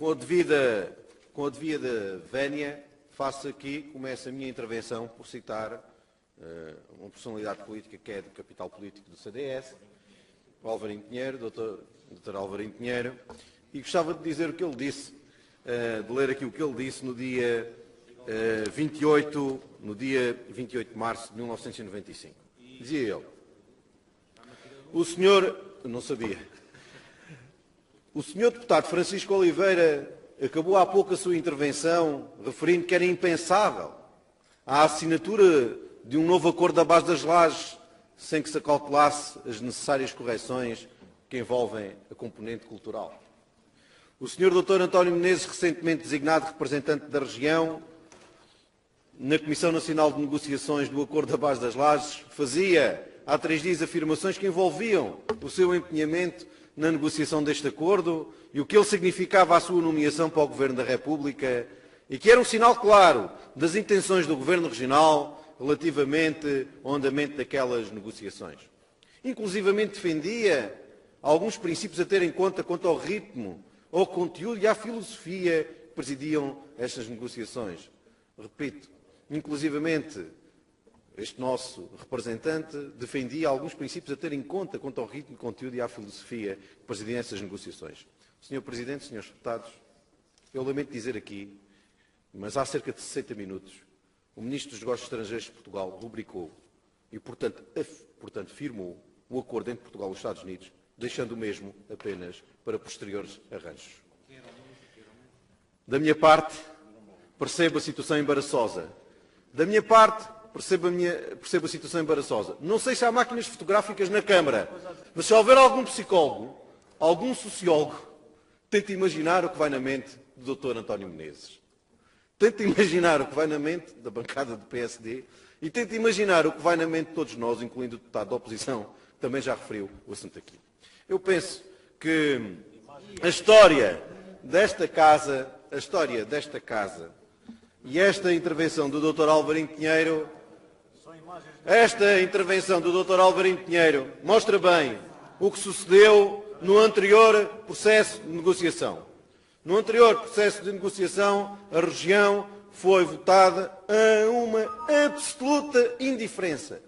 Com a devida vénia, começo a minha intervenção por citar uma personalidade política que é do capital político do CDS, o Alvarinho Pinheiro, Dr. Alvarinho Pinheiro, e gostava de dizer o que ele disse, de ler aqui o que ele disse no dia 28 de março de 1995. Dizia ele: o senhor, não sabia, o senhor deputado Francisco Oliveira acabou há pouco a sua intervenção referindo que era impensável a assinatura de um novo acordo da base das lajes sem que se acautelasse as necessárias correções que envolvem a componente cultural. O Sr. Dr. António Menezes, recentemente designado representante da região na Comissão Nacional de Negociações do Acordo da Base das Lajes, fazia há 3 dias afirmações que envolviam o seu empenhamento na negociação deste acordo e o que ele significava a sua nomeação para o Governo da República e que era um sinal claro das intenções do Governo Regional relativamente ao andamento daquelas negociações. Inclusivamente defendia alguns princípios a ter em conta quanto ao ritmo, ao conteúdo e à filosofia que presidiam estas negociações. Repito, inclusivamente este nosso representante defendia alguns princípios a ter em conta quanto ao ritmo, conteúdo e à filosofia que presidiam essas negociações. Sr. Presidente, Srs. Deputados, eu lamento dizer aqui, mas há cerca de 60 minutos, o Ministro dos Negócios Estrangeiros de Portugal rubricou e, portanto, firmou o acordo entre Portugal e os Estados Unidos, deixando o mesmo apenas para posteriores arranjos. Da minha parte, percebo a situação embaraçosa. Da minha parte, percebo a situação embaraçosa. Não sei se há máquinas fotográficas na Câmara, mas se houver algum psicólogo, algum sociólogo, tente imaginar o que vai na mente do Dr. António Menezes. Tente imaginar o que vai na mente da bancada do PSD e tente imaginar o que vai na mente de todos nós, incluindo o deputado da oposição, que também já referiu o assunto aqui. Eu penso que a história desta casa e esta intervenção do Dr. Alvarinho Pinheiro, mostra bem o que sucedeu no anterior processo de negociação. No anterior processo de negociação, a região foi votada a uma absoluta indiferença.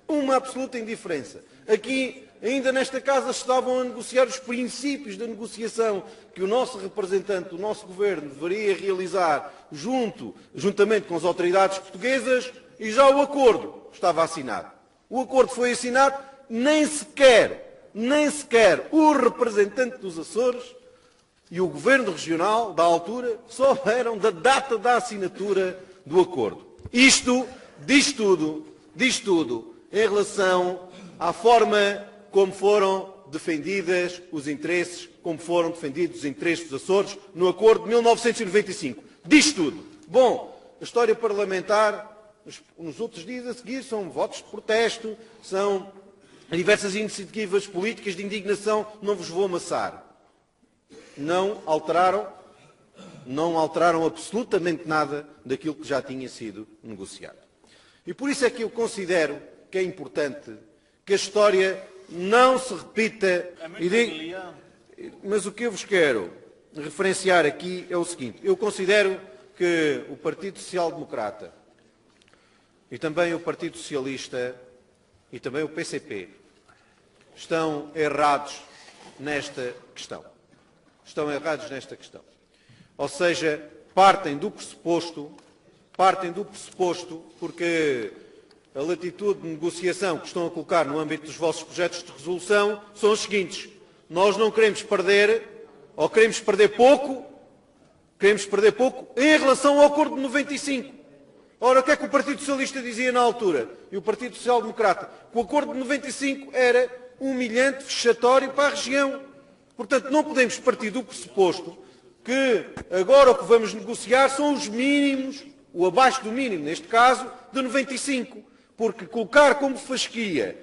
Aqui, ainda nesta casa, se estavam a negociar os princípios da negociação que o nosso representante, o nosso governo, deveria realizar juntamente com as autoridades portuguesas, e já o acordo estava assinado. O acordo foi assinado, nem sequer o representante dos Açores e o Governo Regional, da altura, souberam da data da assinatura do acordo. Isto diz tudo em relação à forma como foram defendidos os interesses dos Açores no acordo de 1995. Diz tudo. Bom, a história parlamentar, nos outros dias a seguir, são votos de protesto, são diversas iniciativas políticas de indignação, não vos vou amassar. Não alteraram absolutamente nada daquilo que já tinha sido negociado. E por isso é que eu considero que é importante que a história não se repita. Mas o que eu vos quero referenciar aqui é o seguinte. Eu considero que o Partido Social Democrata e também o Partido Socialista e também o PCP estão errados nesta questão. Ou seja, partem do pressuposto, porque a latitude de negociação que estão a colocar no âmbito dos vossos projetos de resolução são os seguintes. Nós não queremos perder, ou queremos perder pouco em relação ao acordo de 95. Ora, o que é que o Partido Socialista dizia na altura? E o Partido Social Democrata? Que o acordo de 95 era humilhante, vexatório para a região. Portanto, não podemos partir do pressuposto que agora o que vamos negociar são os mínimos, o abaixo do mínimo, neste caso, de 95. Porque colocar como fasquia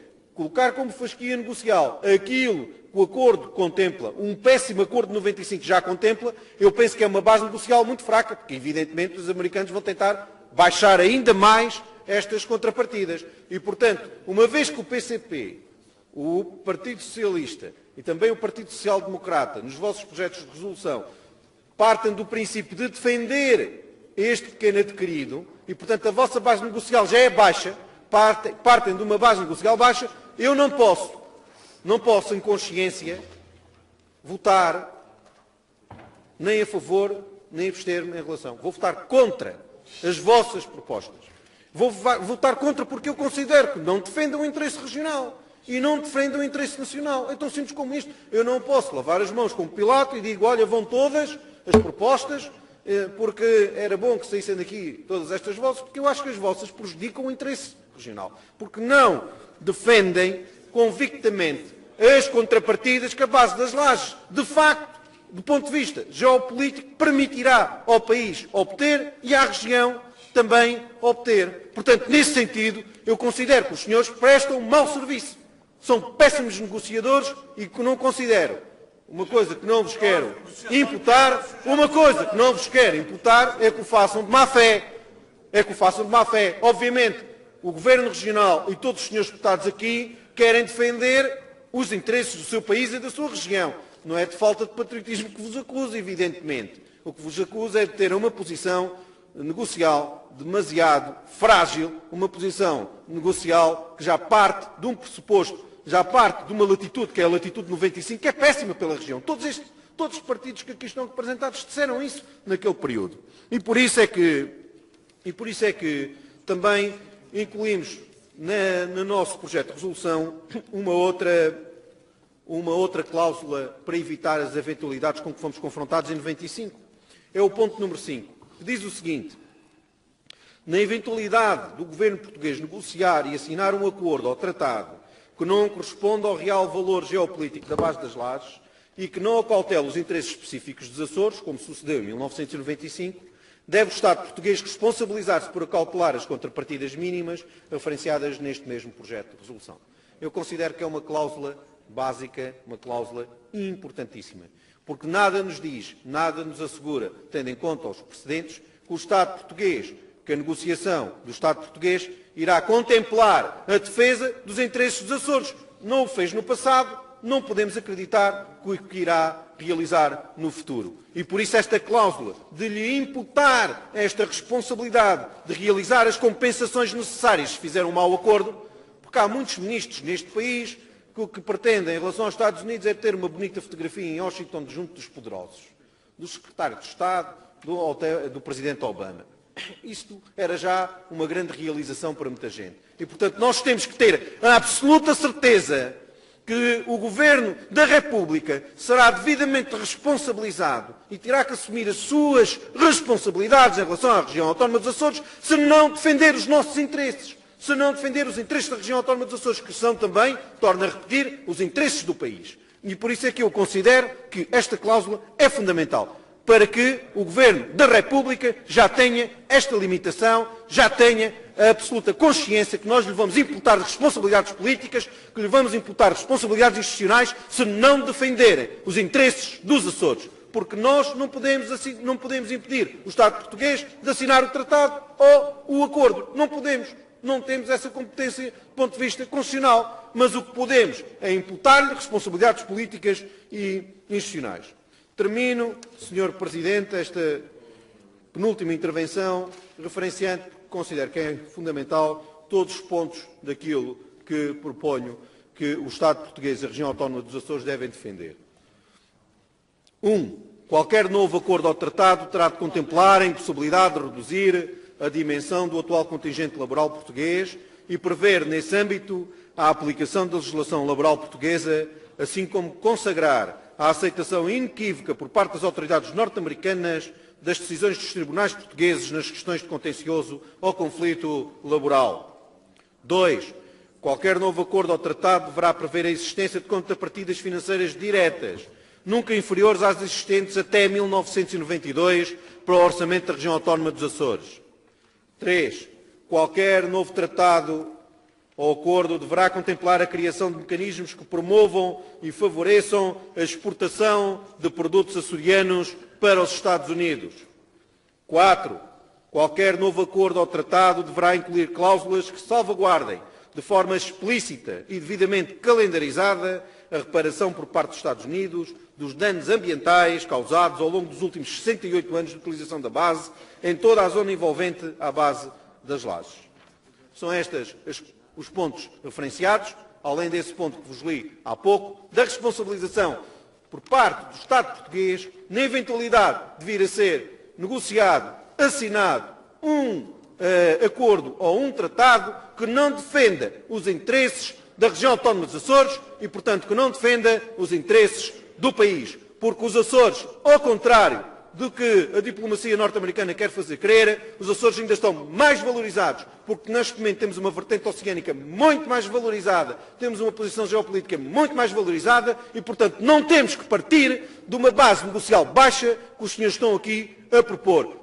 negocial aquilo que o acordo contempla, um péssimo acordo de 95 já contempla, eu penso que é uma base negocial muito fraca, porque evidentemente os americanos vão tentar baixar ainda mais estas contrapartidas. E, portanto, uma vez que o PCP, o Partido Socialista e também o Partido Social Democrata, nos vossos projetos de resolução, partem do princípio de defender este pequeno adquirido e, portanto, a vossa base negocial já é baixa, partem de uma base negocial baixa, eu não posso, em consciência, votar nem a favor, nem abster-me em relação. Vou votar contra as vossas propostas. Vou votar contra porque eu considero que não defendem o interesse regional e não defendem o interesse nacional. É tão simples como isto. Eu não posso lavar as mãos como Pilato e digo, olha, vão todas as propostas, porque era bom que saíssem daqui todas estas vossas, porque eu acho que as vossas prejudicam o interesse regional. Porque não defendem convictamente as contrapartidas que a base das lajes, de facto, do ponto de vista geopolítico, permitirá ao país obter e à região também obter. Portanto, nesse sentido, eu considero que os senhores prestam um mau serviço. São péssimos negociadores e que não considero. Uma coisa que não vos quero imputar, é que o façam de má fé. Obviamente, o Governo Regional e todos os senhores deputados aqui querem defender os interesses do seu país e da sua região. Não é de falta de patriotismo que vos acuso, evidentemente. O que vos acuso é de ter uma posição negocial demasiado frágil, uma posição negocial que já parte de um pressuposto, já parte de uma latitude, que é a latitude 95, que é péssima pela região. Todos os partidos que aqui estão representados disseram isso naquele período. E por isso é que também incluímos no nosso projeto de resolução uma outra cláusula para evitar as eventualidades com que fomos confrontados em 95. É o ponto número 5, que diz o seguinte: na eventualidade do governo português negociar e assinar um acordo ou tratado que não corresponda ao real valor geopolítico da base das lajes e que não acautele os interesses específicos dos Açores, como sucedeu em 1995, deve o Estado português responsabilizar-se por acautelar as contrapartidas mínimas referenciadas neste mesmo projeto de resolução. Eu considero que é uma cláusula básica, uma cláusula importantíssima, porque nada nos diz, nada nos assegura, tendo em conta os precedentes, que o Estado português, que a negociação do Estado português irá contemplar a defesa dos interesses dos Açores. Não o fez no passado, não podemos acreditar que o irá realizar no futuro. E por isso esta cláusula de lhe imputar esta responsabilidade de realizar as compensações necessárias se fizer um mau acordo, porque há muitos ministros neste país que o que pretendem em relação aos Estados Unidos é ter uma bonita fotografia em Washington junto dos poderosos, do secretário de Estado, do presidente Obama. Isto era já uma grande realização para muita gente. E, portanto, nós temos que ter a absoluta certeza que o Governo da República será devidamente responsabilizado e terá que assumir as suas responsabilidades em relação à região autónoma dos Açores se não defender os nossos interesses, se não defender os interesses da região autónoma dos Açores, que são também, torno a repetir, os interesses do país. E por isso é que eu considero que esta cláusula é fundamental, para que o Governo da República já tenha esta limitação, já tenha a absoluta consciência que nós lhe vamos imputar responsabilidades políticas, que lhe vamos imputar responsabilidades institucionais, se não defenderem os interesses dos Açores. Porque nós não podemos impedir o Estado português de assinar o tratado ou o acordo. Não podemos. Não temos essa competência do ponto de vista constitucional. Mas o que podemos é imputar-lhe responsabilidades políticas e institucionais. Termino, Sr. Presidente, esta penúltima intervenção, referenciando, considero que é fundamental, todos os pontos daquilo que proponho que o Estado português e a região autónoma dos Açores devem defender. 1. Qualquer novo acordo ou tratado terá de contemplar a impossibilidade de reduzir a dimensão do atual contingente laboral português e prever, nesse âmbito, a aplicação da legislação laboral portuguesa, assim como consagrar a aceitação inequívoca por parte das autoridades norte-americanas das decisões dos tribunais portugueses nas questões de contencioso ou conflito laboral. 2. Qualquer novo acordo ou tratado deverá prever a existência de contrapartidas financeiras diretas, nunca inferiores às existentes até 1992 para o orçamento da região autónoma dos Açores. 3. Qualquer novo tratado ou acordo deverá contemplar a criação de mecanismos que promovam e favoreçam a exportação de produtos açorianos para os Estados Unidos. 4. Qualquer novo acordo ou tratado deverá incluir cláusulas que salvaguardem, de forma explícita e devidamente calendarizada, a reparação por parte dos Estados Unidos dos danos ambientais causados ao longo dos últimos 68 anos de utilização da base em toda a zona envolvente à base das lajes. São estes os pontos referenciados, além desse ponto que vos li há pouco, da responsabilização por parte do Estado português, na eventualidade de vir a ser negociado, assinado um acordo ou um tratado que não defenda os interesses da região autónoma dos Açores e, portanto, que não defenda os interesses do país. Porque os Açores, ao contrário do que a diplomacia norte-americana quer fazer crer, os Açores ainda estão mais valorizados, porque neste momento temos uma vertente oceânica muito mais valorizada, temos uma posição geopolítica muito mais valorizada e, portanto, não temos que partir de uma base negocial baixa que os senhores estão aqui a propor.